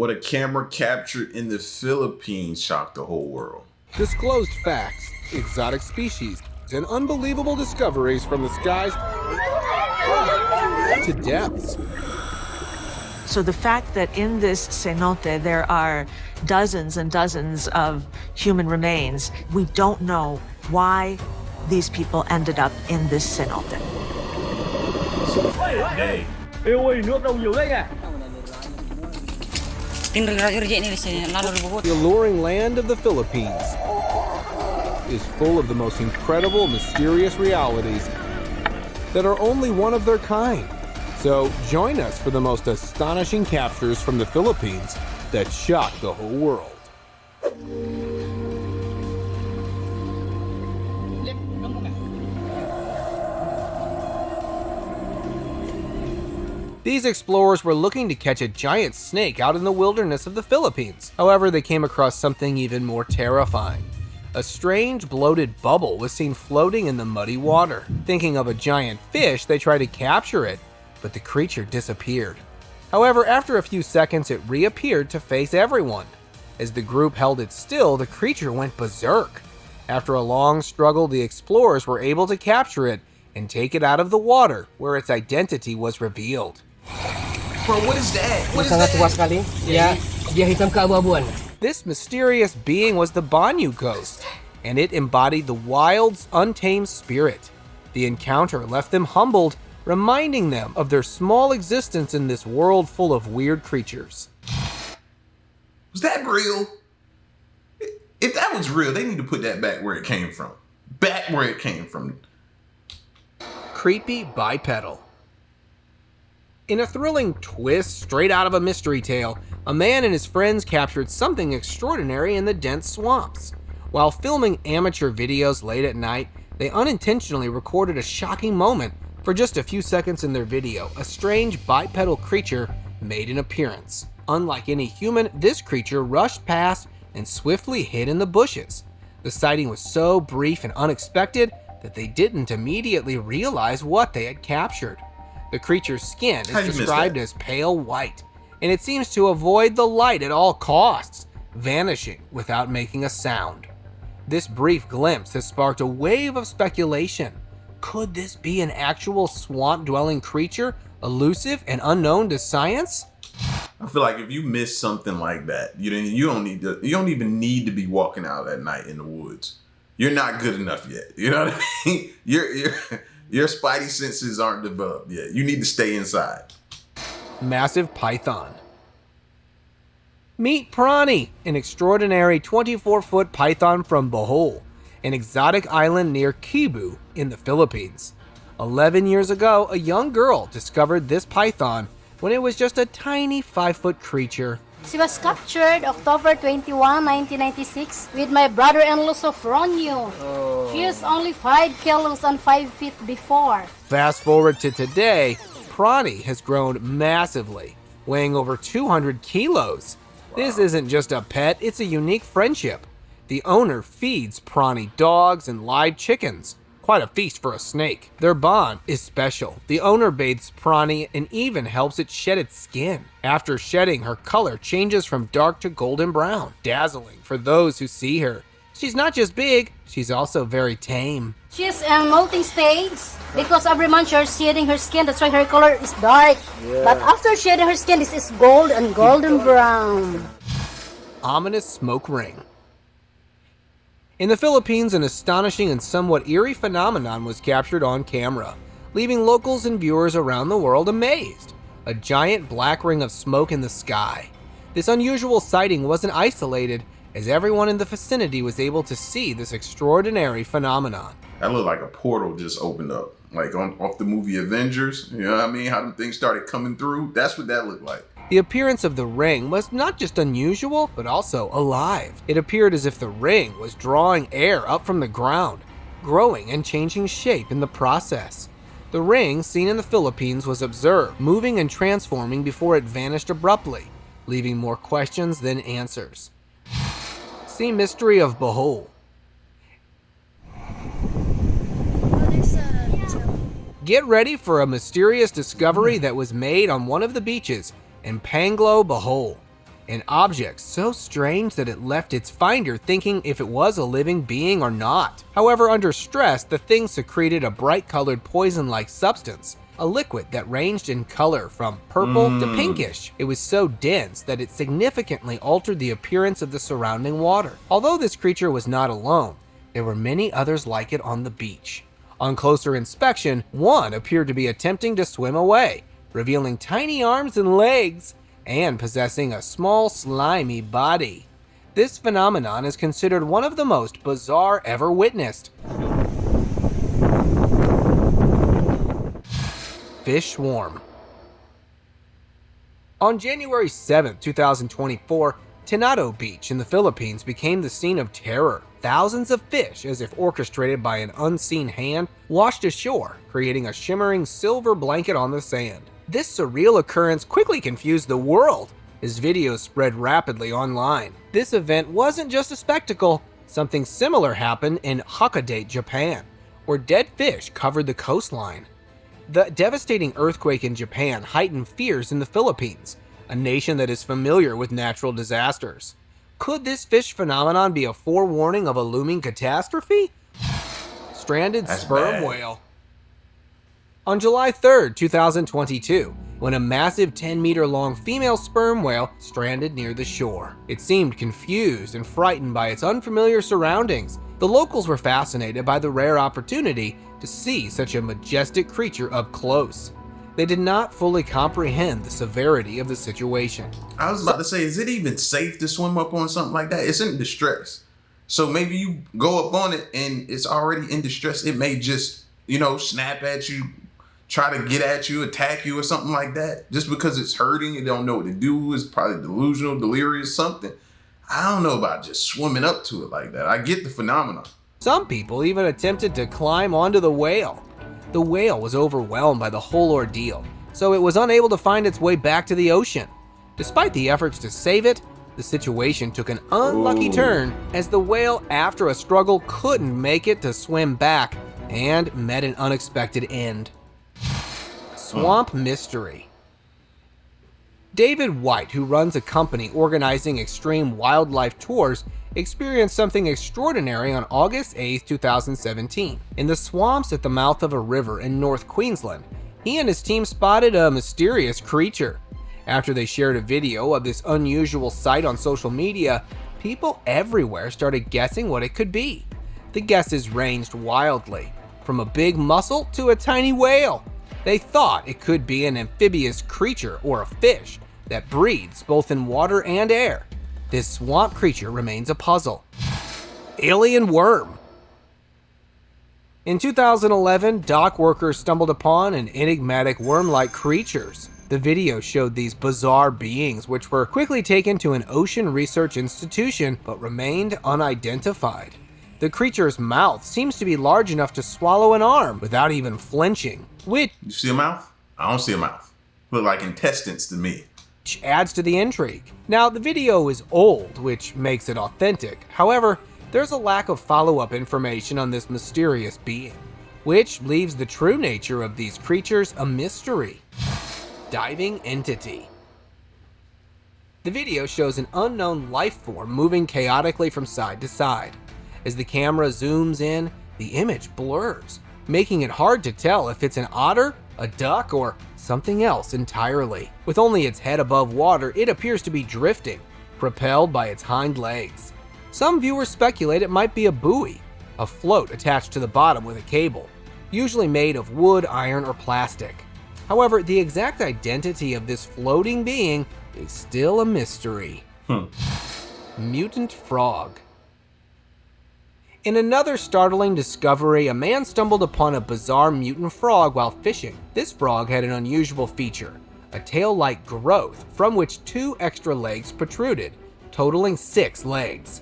What a camera captured in the Philippines shocked the whole world. Disclosed facts, exotic species, and unbelievable discoveries from the skies to depths. So the fact that in this cenote there are dozens and dozens of human remains, we don't know why these people ended up in this cenote. Hey. The alluring land of the Philippines is full of the most incredible, mysterious realities that are only one of their kind. So join us for the most astonishing captures from the Philippines that shock the whole world. These explorers were looking to catch a giant snake out in the wilderness of the Philippines. However, they came across something even more terrifying. A strange bloated bubble was seen floating in the muddy water. Thinking of a giant fish, they tried to capture it, but the creature disappeared. However, after a few seconds, it reappeared to face everyone. As the group held it still, the creature went berserk. After a long struggle, the explorers were able to capture it and take it out of the water, where its identity was revealed. Bro, what is that? What is that? This mysterious being was the Bonu Ghost, and it embodied the wild's untamed spirit. The encounter left them humbled, reminding them of their small existence in this world full of weird creatures. Was that real? If that was real, they need to put that back where it came from. Back where it came from. Creepy bipedal. In a thrilling twist straight out of a mystery tale, a man and his friends captured something extraordinary in the dense swamps. While filming amateur videos late at night, they unintentionally recorded a shocking moment. For just a few seconds in their video, a strange bipedal creature made an appearance. Unlike any human, this creature rushed past and swiftly hid in the bushes. The sighting was so brief and unexpected that they didn't immediately realize what they had captured. The creature's skin is described as pale white, and it seems to avoid the light at all costs, vanishing without making a sound. This brief glimpse has sparked a wave of speculation. Could this be an actual swamp-dwelling creature, elusive and unknown to science? I feel like if you miss something like that, you don't even need to be walking out at night in the woods. You're not good enough yet. You know what I mean? Your spidey senses aren't developed yet. You need to stay inside. Massive python. Meet Prani, an extraordinary 24-foot python from Bohol, an exotic island near Cebu in the Philippines. 11 years ago, a young girl discovered this python when it was just a tiny 5-foot creature. She was captured October 21, 1996 with my brother-in-law Sofronio. She is only 5 kilos and 5 feet before. Fast forward to today, Prani has grown massively, weighing over 200 kilos. Wow. This isn't just a pet, it's a unique friendship. The owner feeds Prani dogs and live chickens. Quite a feast for a snake. Their bond is special. The owner bathes Prani and even helps it shed its skin. After shedding, her color changes from dark to golden brown, dazzling for those who see her. She's not just big, she's also very tame. She's in molting stage. Because every month she's shedding her skin, that's why her color is dark. Yeah. But after shedding her skin, this is gold and golden brown. Ominous smoke ring. In the Philippines, an astonishing and somewhat eerie phenomenon was captured on camera, leaving locals and viewers around the world amazed. A giant black ring of smoke in the sky. This unusual sighting wasn't isolated, as everyone in the vicinity was able to see this extraordinary phenomenon. That looked like a portal just opened up, like off the movie Avengers. You know what I mean? How them things started coming through. That's what that looked like. The appearance of the ring was not just unusual, but also alive. It appeared as if the ring was drawing air up from the ground, growing and changing shape in the process. The ring, seen in the Philippines, was observed, moving and transforming before it vanished abruptly, leaving more questions than answers. See Mystery of Bohol. Get ready for a mysterious discovery that was made on one of the beaches in Panglo, Bohol. an object so strange that it left its finder thinking if it was a living being or not. However, under stress, the thing secreted a bright-colored poison-like substance, a liquid that ranged in color from purple to pinkish. It was so dense that it significantly altered the appearance of the surrounding water. Although this creature was not alone, there were many others like it on the beach. On closer inspection, one appeared to be attempting to swim away, revealing tiny arms and legs, and possessing a small, slimy body. This phenomenon is considered one of the most bizarre ever witnessed. Fish swarm. On January 7, 2024, Tinado Beach in the Philippines became the scene of terror. Thousands of fish, as if orchestrated by an unseen hand, washed ashore, creating a shimmering silver blanket on the sand. This surreal occurrence quickly confused the world, as videos spread rapidly online. This event wasn't just a spectacle. Something similar happened in Hokkaido, Japan, where dead fish covered the coastline. The devastating earthquake in Japan heightened fears in the Philippines, a nation that is familiar with natural disasters. Could this fish phenomenon be a forewarning of a looming catastrophe? Stranded sperm whale. On July 3, 2022, when a massive 10-meter-long female sperm whale stranded near the shore. It seemed confused and frightened by its unfamiliar surroundings. The locals were fascinated by the rare opportunity to see such a majestic creature up close. They did not fully comprehend the severity of the situation. I was about to say, is it even safe to swim up on something like that? It's in distress. So maybe you go up on it and it's already in distress. It may just, snap at you, try to get at you, attack you or something like that. Just because it's hurting, you don't know what to do. It's probably delusional, delirious, something. I don't know about just swimming up to it like that. I get the phenomenon. Some people even attempted to climb onto the whale. The whale was overwhelmed by the whole ordeal, so it was unable to find its way back to the ocean. Despite the efforts to save it, the situation took an unlucky turn as the whale, after a struggle, couldn't make it to swim back and met an unexpected end. Swamp mystery. David White, who runs a company organizing extreme wildlife tours, experienced something extraordinary on August 8, 2017. In the swamps at the mouth of a river in North Queensland, he and his team spotted a mysterious creature. After they shared a video of this unusual sight on social media, people everywhere started guessing what it could be. The guesses ranged wildly, from a big mussel to a tiny whale. They thought it could be an amphibious creature or a fish that breathes both in water and air. This swamp creature remains a puzzle. Alien worm. In 2011, dock workers stumbled upon an enigmatic worm-like creatures. The video showed these bizarre beings, which were quickly taken to an ocean research institution but remained unidentified. The creature's mouth seems to be large enough to swallow an arm without even flinching, which... You see a mouth? I don't see a mouth. Look like intestines to me. Adds to the intrigue. Now, the video is old, which makes it authentic. However, there's a lack of follow-up information on this mysterious being, which leaves the true nature of these creatures a mystery. Diving entity. The video shows an unknown life form moving chaotically from side to side. As the camera zooms in, the image blurs, making it hard to tell if it's an otter, a duck, or something else entirely. With only its head above water, it appears to be drifting, propelled by its hind legs. Some viewers speculate it might be a buoy, a float attached to the bottom with a cable, usually made of wood, iron, or plastic. However, the exact identity of this floating being is still a mystery. Mutant frog. In another startling discovery, a man stumbled upon a bizarre mutant frog while fishing. This frog had an unusual feature, a tail-like growth from which 2 extra legs protruded, totaling 6 legs.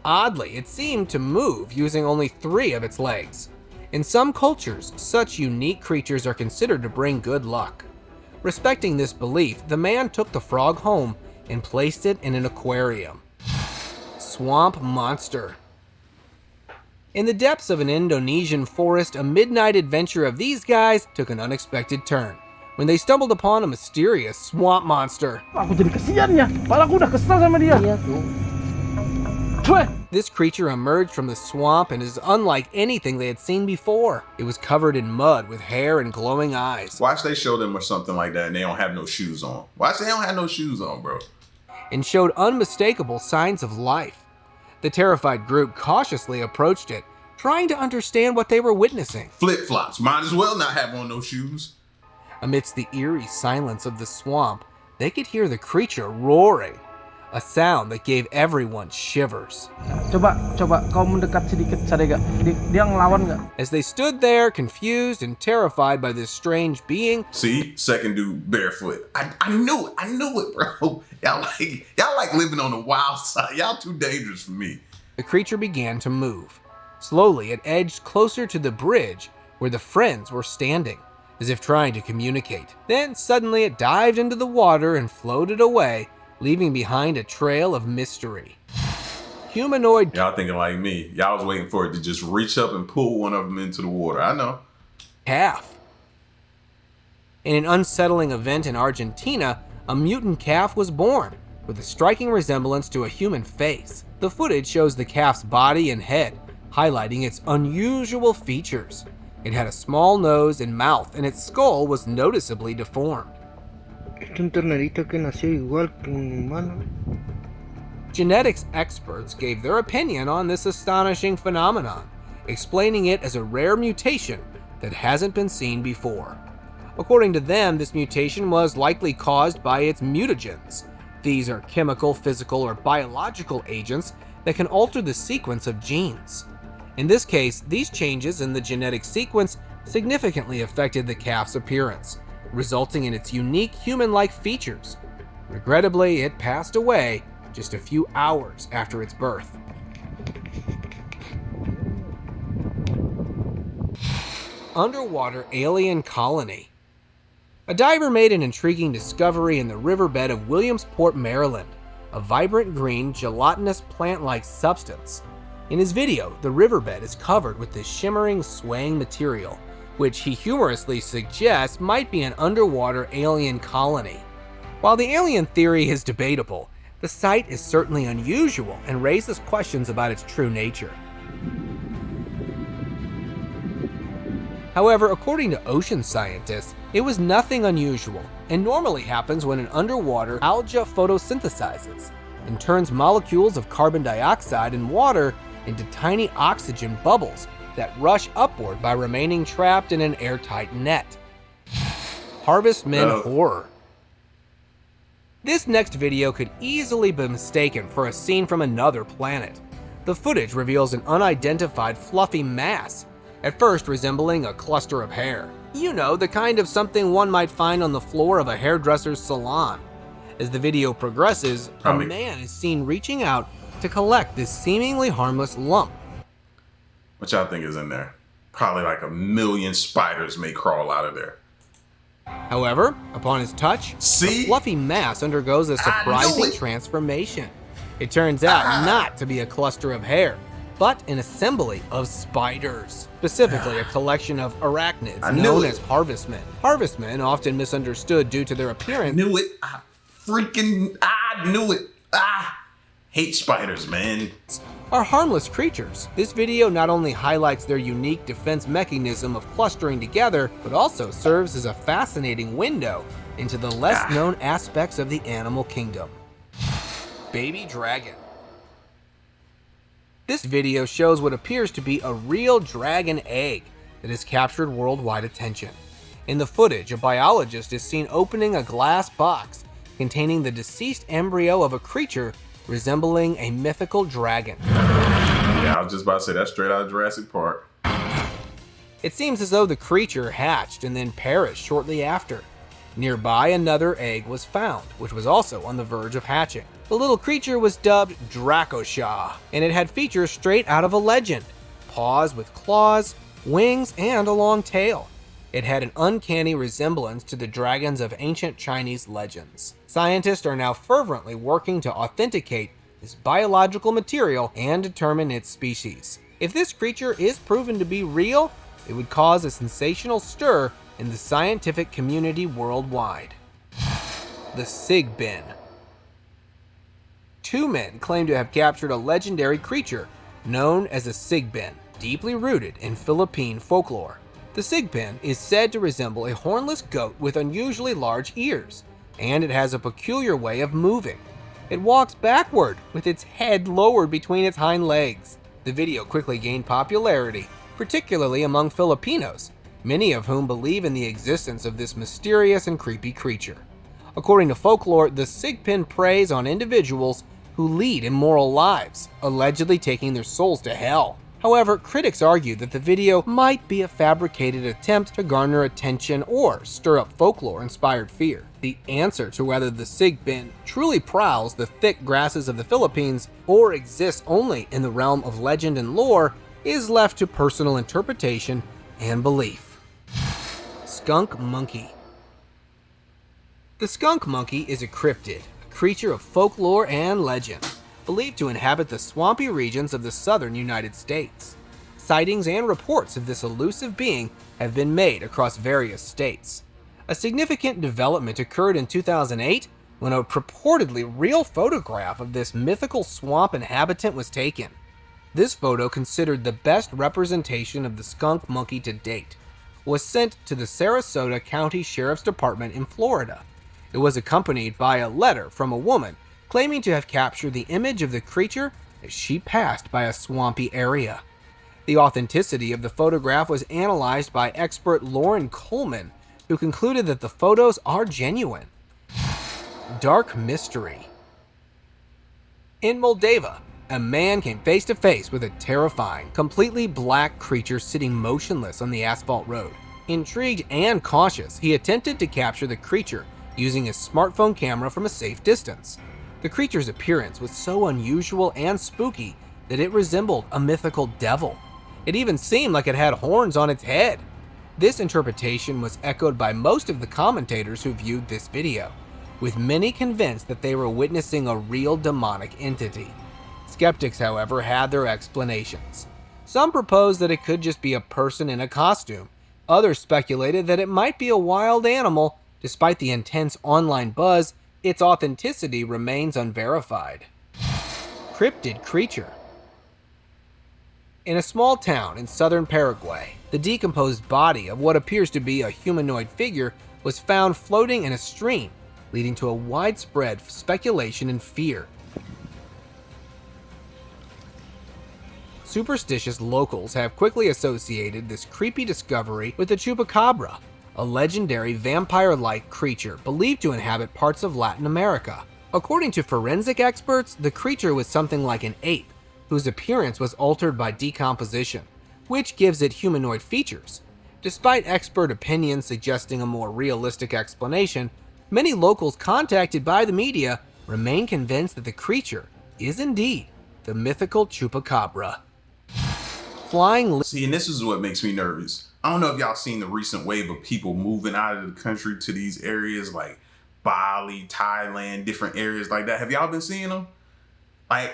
Oddly, it seemed to move using only 3 of its legs. In some cultures, such unique creatures are considered to bring good luck. Respecting this belief, the man took the frog home and placed it in an aquarium. Swamp monster. In the depths of an Indonesian forest, a midnight adventure of these guys took an unexpected turn when they stumbled upon a mysterious swamp monster. Aku jadi kesian ya, padahal aku udah kesel sama dia. Iya tuh. This creature emerged from the swamp and is unlike anything they had seen before. It was covered in mud with hair and glowing eyes. Watch they show them or something like that and they don't have no shoes on. Watch they don't have no shoes on, bro. And showed unmistakable signs of life. The terrified group cautiously approached it, trying to understand what they were witnessing. Flip-flops, might as well not have on no shoes. Amidst the eerie silence of the swamp, they could hear the creature roaring, a sound that gave everyone shivers. Coba kau mendekat sedikit, Sadega. Dia ngelawan nggak? As they stood there, confused and terrified by this strange being. See, second dude barefoot. I knew it, bro. Y'all like living on the wild side. Y'all too dangerous for me. The creature began to move. Slowly, it edged closer to the bridge where the friends were standing, as if trying to communicate. Then suddenly it dived into the water and floated away, leaving behind a trail of mystery. Humanoid. Y'all thinking like me. Y'all was waiting for it to just reach up and pull one of them into the water. I know. Calf. In an unsettling event in Argentina, a mutant calf was born, with a striking resemblance to a human face. The footage shows the calf's body and head, highlighting its unusual features. It had a small nose and mouth, and its skull was noticeably deformed. Un ternerito que nació igual que un humano. Genetics experts gave their opinion on this astonishing phenomenon, explaining it as a rare mutation that hasn't been seen before. According to them, this mutation was likely caused by its mutagens. These are chemical, physical, or biological agents that can alter the sequence of genes. In this case, these changes in the genetic sequence significantly affected the calf's appearance, resulting in its unique human-like features. Regrettably, it passed away just a few hours after its birth. Underwater alien colony. A diver made an intriguing discovery in the riverbed of Williamsport, Maryland, a vibrant green, gelatinous plant-like substance. In his video, the riverbed is covered with this shimmering, swaying material, which he humorously suggests might be an underwater alien colony. While the alien theory is debatable, the sight is certainly unusual and raises questions about its true nature. However, according to ocean scientists, it was nothing unusual and normally happens when an underwater algae photosynthesizes and turns molecules of carbon dioxide and water into tiny oxygen bubbles that rush upward by remaining trapped in an airtight net. Harvestmen horror. This next video could easily be mistaken for a scene from another planet. The footage reveals an unidentified fluffy mass, at first resembling a cluster of hair. You know, the kind of something one might find on the floor of a hairdresser's salon. As the video progresses, a man is seen reaching out to collect this seemingly harmless lump. What y'all think is in there? Probably like 1 million spiders may crawl out of there. However, upon its touch, the fluffy mass undergoes a surprising transformation. It turns out not to be a cluster of hair, but an assembly of spiders, specifically a collection of arachnids known as harvestmen. Harvestmen, often misunderstood due to their appearance. I knew it. I knew it. Hate spiders, man. Are harmless creatures. This video not only highlights their unique defense mechanism of clustering together, but also serves as a fascinating window into the less known aspects of the animal kingdom. Baby dragon. This video shows what appears to be a real dragon egg that has captured worldwide attention. In the footage, a biologist is seen opening a glass box containing the deceased embryo of a creature resembling a mythical dragon. Yeah, I was just about to say that's straight out of Jurassic Park. It seems as though the creature hatched and then perished shortly after. Nearby, another egg was found, which was also on the verge of hatching. The little creature was dubbed Dracoshaw, and it had features straight out of a legend: paws with claws, wings, and a long tail. It had an uncanny resemblance to the dragons of ancient Chinese legends. Scientists are now fervently working to authenticate this biological material and determine its species. If this creature is proven to be real, it would cause a sensational stir in the scientific community worldwide. The sigubin. Two men claim to have captured a legendary creature known as a sigubin, deeply rooted in Philippine folklore. The sigubin is said to resemble a hornless goat with unusually large ears, and it has a peculiar way of moving. It walks backward with its head lowered between its hind legs. The video quickly gained popularity, particularly among Filipinos, many of whom believe in the existence of this mysterious and creepy creature. According to folklore, the sigubin preys on individuals who lead immoral lives, allegedly taking their souls to hell. However, critics argue that the video might be a fabricated attempt to garner attention or stir up folklore-inspired fear. The answer to whether the sigubin truly prowls the thick grasses of the Philippines or exists only in the realm of legend and lore is left to personal interpretation and belief. Skunk monkey. The skunk monkey is a cryptid, a creature of folklore and legend, believed to inhabit the swampy regions of the southern United States. Sightings and reports of this elusive being have been made across various states. A significant development occurred in 2008 when a purportedly real photograph of this mythical swamp inhabitant was taken. This photo, considered the best representation of the skunk monkey to date, was sent to the Sarasota County Sheriff's Department in Florida. It was accompanied by a letter from a woman claiming to have captured the image of the creature as she passed by a swampy area. The authenticity of the photograph was analyzed by expert Lauren Coleman, who concluded that the photos are genuine. Dark mystery. In Moldova, a man came face to face with a terrifying, completely black creature sitting motionless on the asphalt road. Intrigued and cautious, he attempted to capture the creature using his smartphone camera from a safe distance. The creature's appearance was so unusual and spooky that it resembled a mythical devil. It even seemed like it had horns on its head. This interpretation was echoed by most of the commentators who viewed this video, with many convinced that they were witnessing a real demonic entity. Skeptics, however, had their explanations. Some proposed that it could just be a person in a costume. Others speculated that it might be a wild animal. Despite the intense online buzz, its authenticity remains unverified. Cryptid creature. In a small town in southern Paraguay, the decomposed body of what appears to be a humanoid figure was found floating in a stream, leading to a widespread speculation and fear. Superstitious locals have quickly associated this creepy discovery with the chupacabra, a legendary vampire-like creature believed to inhabit parts of Latin America. According to forensic experts, the creature was something like an ape, whose appearance was altered by decomposition, which gives it humanoid features. Despite expert opinions suggesting a more realistic explanation, many locals contacted by the media remain convinced that the creature is indeed the mythical chupacabra. Flying. See, and this is what makes me nervous. I don't know if y'all seen the recent wave of people moving out of the country to these areas like Bali, Thailand, different areas like that. Have y'all been seeing them? Like,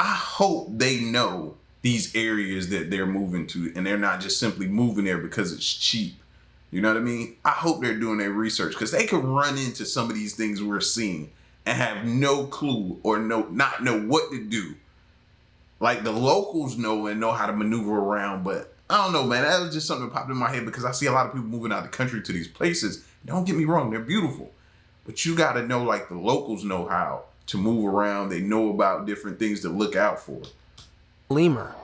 I hope they know these areas that they're moving to and they're not just simply moving there because it's cheap. You know what I mean? I hope they're doing their research, because they could run into some of these things we're seeing and have no clue or not know what to do. Like, the locals know and know how to maneuver around, but I don't know, man. That was just something that popped in my head because I see a lot of people moving out of the country to these places. Don't get me wrong, they're beautiful. But you got to know, like, the locals know how to move around. They know about different things to look out for. Lemur.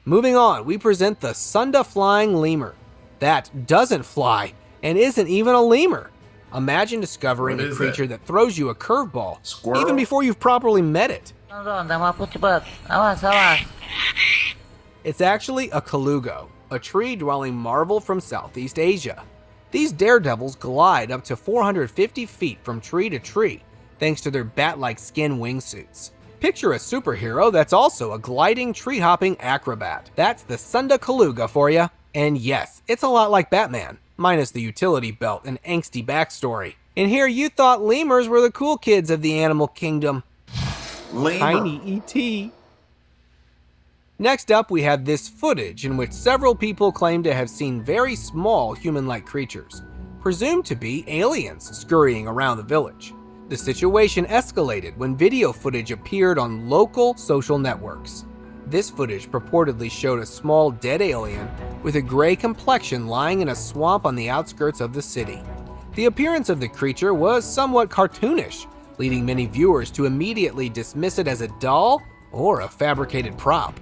Moving on, we present the Sunda flying lemur. That doesn't fly and isn't even a lemur. Imagine discovering a creature that throws you a curveball, even before you've properly met it. It's actually a colugo, a tree-dwelling marvel from Southeast Asia. These daredevils glide up to 450 feet from tree to tree, thanks to their bat-like skin wingsuits. Picture a superhero that's also a gliding, tree-hopping acrobat. That's the Sunda Coluga for ya. And yes, it's a lot like Batman, minus the utility belt and angsty backstory. And here you thought lemurs were the cool kids of the animal kingdom. Lemur. Tiny E.T. Next up, we have this footage in which several people claim to have seen very small human-like creatures, presumed to be aliens scurrying around the village. The situation escalated when video footage appeared on local social networks. This footage purportedly showed a small dead alien with a gray complexion lying in a swamp on the outskirts of the city. The appearance of the creature was somewhat cartoonish, leading many viewers to immediately dismiss it as a doll or a fabricated prop.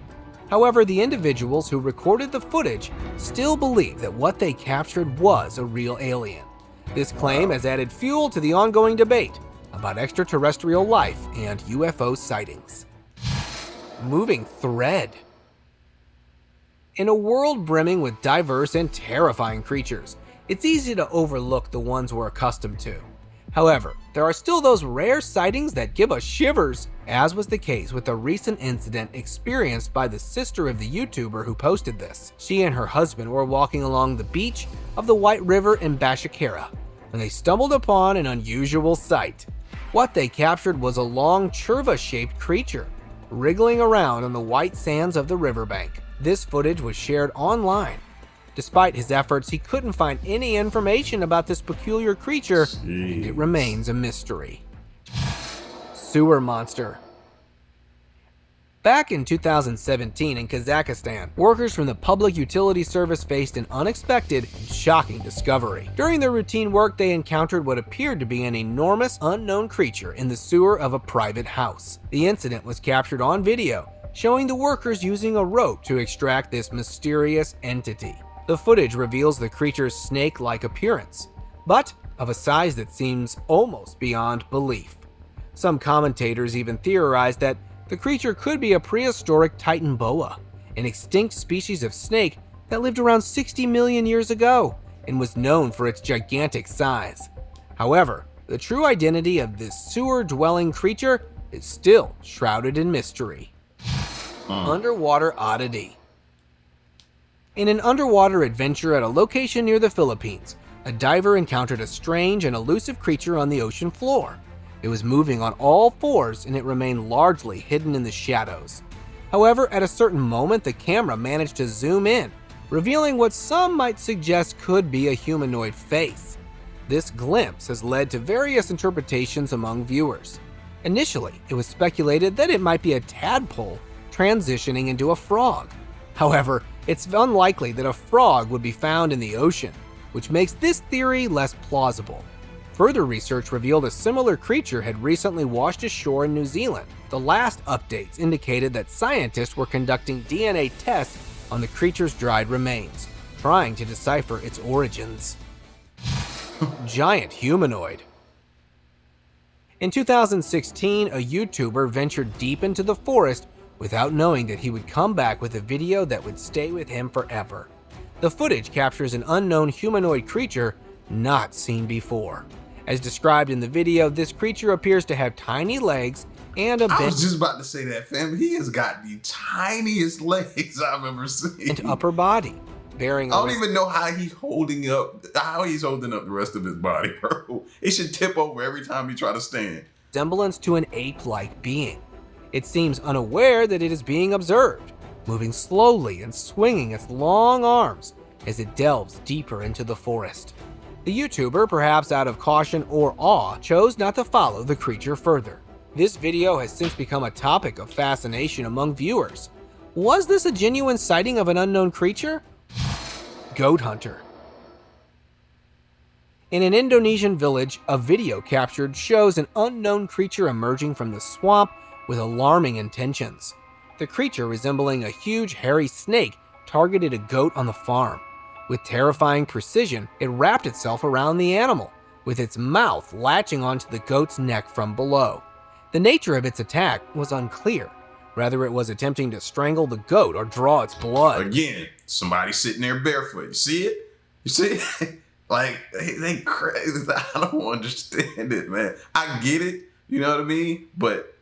However, the individuals who recorded the footage still believe that what they captured was a real alien. This claim has added fuel to the ongoing debate about extraterrestrial life and UFO sightings. Moving thread. In a world brimming with diverse and terrifying creatures, it's easy to overlook the ones we're accustomed to. However, there are still those rare sightings that give us shivers, as was the case with a recent incident experienced by the sister of the YouTuber who posted this. She and her husband were walking along the beach of the White River in Bashakira when they stumbled upon an unusual sight. What they captured was a long churva-shaped creature, wriggling around on the white sands of the riverbank. This footage was shared online. Despite his efforts, he couldn't find any information about this peculiar creature, and it remains a mystery. Sewer monster. Back in 2017 in Kazakhstan, workers from the Public Utility Service faced an unexpected and shocking discovery. During their routine work, they encountered what appeared to be an enormous, unknown creature in the sewer of a private house. The incident was captured on video, showing the workers using a rope to extract this mysterious entity. The footage reveals the creature's snake-like appearance, but of a size that seems almost beyond belief. Some commentators even theorized that the creature could be a prehistoric Titan boa, an extinct species of snake that lived around 60 million years ago and was known for its gigantic size. However, the true identity of this sewer-dwelling creature is still shrouded in mystery. Underwater oddity. In an underwater adventure at a location near the Philippines, a diver encountered a strange and elusive creature on the ocean floor. It was moving on all fours and it remained largely hidden in the shadows. However, at a certain moment, the camera managed to zoom in, revealing what some might suggest could be a humanoid face. This glimpse has led to various interpretations among viewers. Initially, it was speculated that it might be a tadpole transitioning into a frog. However, it's unlikely that a frog would be found in the ocean, which makes this theory less plausible. Further research revealed a similar creature had recently washed ashore in New Zealand. The last updates indicated that scientists were conducting DNA tests on the creature's dried remains, trying to decipher its origins. Giant humanoid. In 2016, a YouTuber ventured deep into the forest without knowing that he would come back with a video that would stay with him forever. The footage captures an unknown humanoid creature not seen before. As described in the video, this creature appears to have tiny legs and a I was just about to say that, fam. He has got the tiniest legs I've ever seen. and upper body, bearing I don't even know how he's holding up the rest of his body, bro. It should tip over every time he try to stand. resemblance to an ape-like being. It seems unaware that it is being observed, moving slowly and swinging its long arms as it delves deeper into the forest. The YouTuber, perhaps out of caution or awe, chose not to follow the creature further. This video has since become a topic of fascination among viewers. Was this a genuine sighting of an unknown creature? Goat hunter. In an Indonesian village, a video captured shows an unknown creature emerging from the swamp with alarming intentions. The creature, resembling a huge hairy snake, targeted a goat on the farm. With terrifying precision, it wrapped itself around the animal, with its mouth latching onto the goat's neck from below. The nature of its attack was unclear. Whether it was attempting to strangle the goat or draw its blood. Again, somebody sitting there barefoot. You see it? You see it? Like, they crazy. I don't understand it, man. I get it, you know what I mean? But,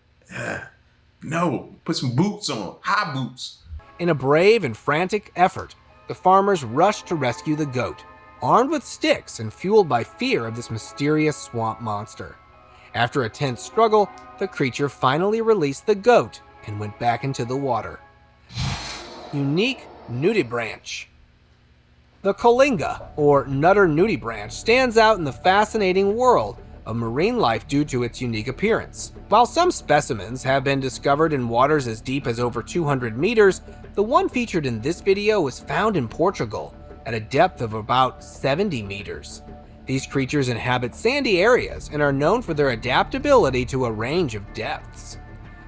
no, put some boots on, high boots. In a brave and frantic effort, the farmers rushed to rescue the goat, armed with sticks and fueled by fear of this mysterious swamp monster. After a tense struggle, the creature finally released the goat and went back into the water. Unique nudie branch. The Colinga, or nutter nudie branch, stands out in the fascinating world of marine life due to its unique appearance. While some specimens have been discovered in waters as deep as over 200 meters, the one featured in this video was found in Portugal at a depth of about 70 meters. These creatures inhabit sandy areas and are known for their adaptability to a range of depths.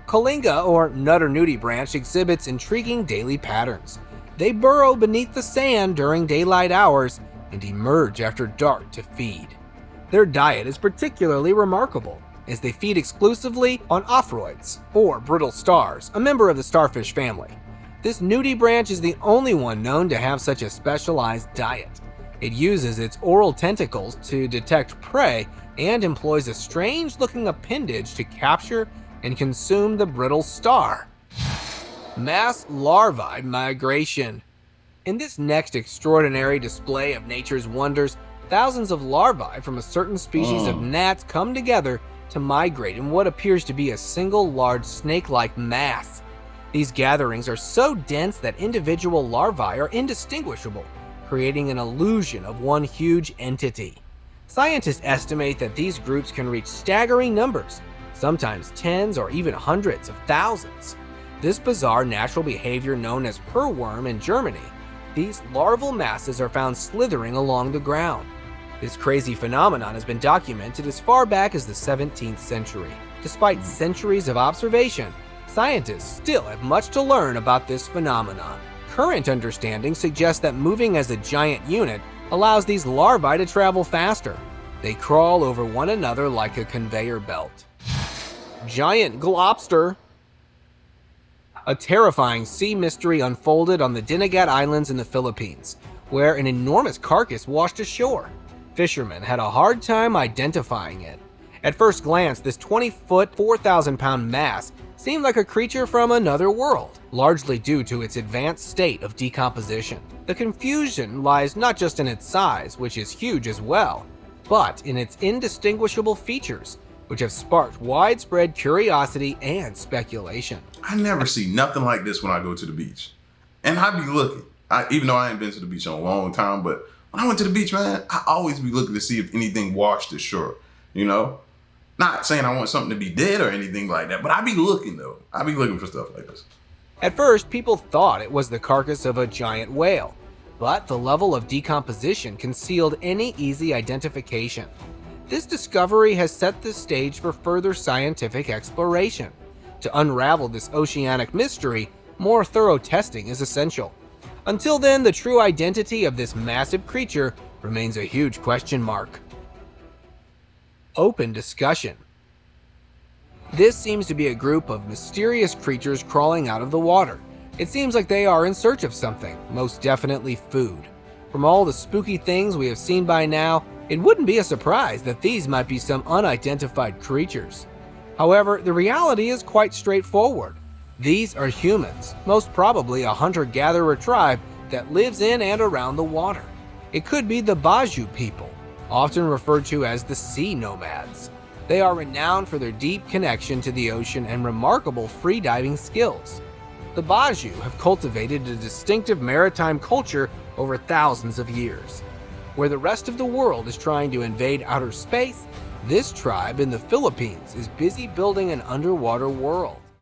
Colinga, or nutter nudie branch, exhibits intriguing daily patterns. They burrow beneath the sand during daylight hours and emerge after dark to feed. Their diet is particularly remarkable, as they feed exclusively on ophroids, or brittle stars, a member of the starfish family. This nudie branch is the only one known to have such a specialized diet. It uses its oral tentacles to detect prey and employs a strange-looking appendage to capture and consume the brittle star. Mass larvae migration. In this next extraordinary display of nature's wonders, thousands of larvae from a certain species of gnats come together to migrate in what appears to be a single large snake-like mass. These gatherings are so dense that individual larvae are indistinguishable, creating an illusion of one huge entity. Scientists estimate that these groups can reach staggering numbers, sometimes tens or even hundreds of thousands. This bizarre natural behavior known as herworm in Germany, these larval masses are found slithering along the ground. This crazy phenomenon has been documented as far back as the 17th century. Despite centuries of observation, scientists still have much to learn about this phenomenon. Current understanding suggests that moving as a giant unit allows these larvae to travel faster. They crawl over one another like a conveyor belt. Giant globster. A terrifying sea mystery unfolded on the Dinagat Islands in the Philippines, where an enormous carcass washed ashore. Fishermen had a hard time identifying it. At first glance, this 20-foot, 4,000-pound mass seemed like a creature from another world, largely due to its advanced state of decomposition. The confusion lies not just in its size, which is huge as well, but in its indistinguishable features, which have sparked widespread curiosity and speculation. I never see nothing like this when I go to the beach. And I be looking. Even though I ain't been to the beach in a long time, but when I went to the beach, man, I always be looking to see if anything washed ashore, you know? Not saying I want something to be dead or anything like that, but I be looking though. I be looking for stuff like this. At first, people thought it was the carcass of a giant whale, but the level of decomposition concealed any easy identification. This discovery has set the stage for further scientific exploration. To unravel this oceanic mystery, more thorough testing is essential. Until then, the true identity of this massive creature remains a huge question mark. Open discussion. This seems to be a group of mysterious creatures crawling out of the water. It seems like they are in search of something, most definitely food. From all the spooky things we have seen by now, it wouldn't be a surprise that these might be some unidentified creatures. However, the reality is quite straightforward. These are humans, most probably a hunter-gatherer tribe that lives in and around the water. It could be the Baju people, often referred to as the sea nomads. They are renowned for their deep connection to the ocean and remarkable freediving skills. The Baju have cultivated a distinctive maritime culture over thousands of years. Where the rest of the world is trying to invade outer space, this tribe in the Philippines is busy building an underwater world.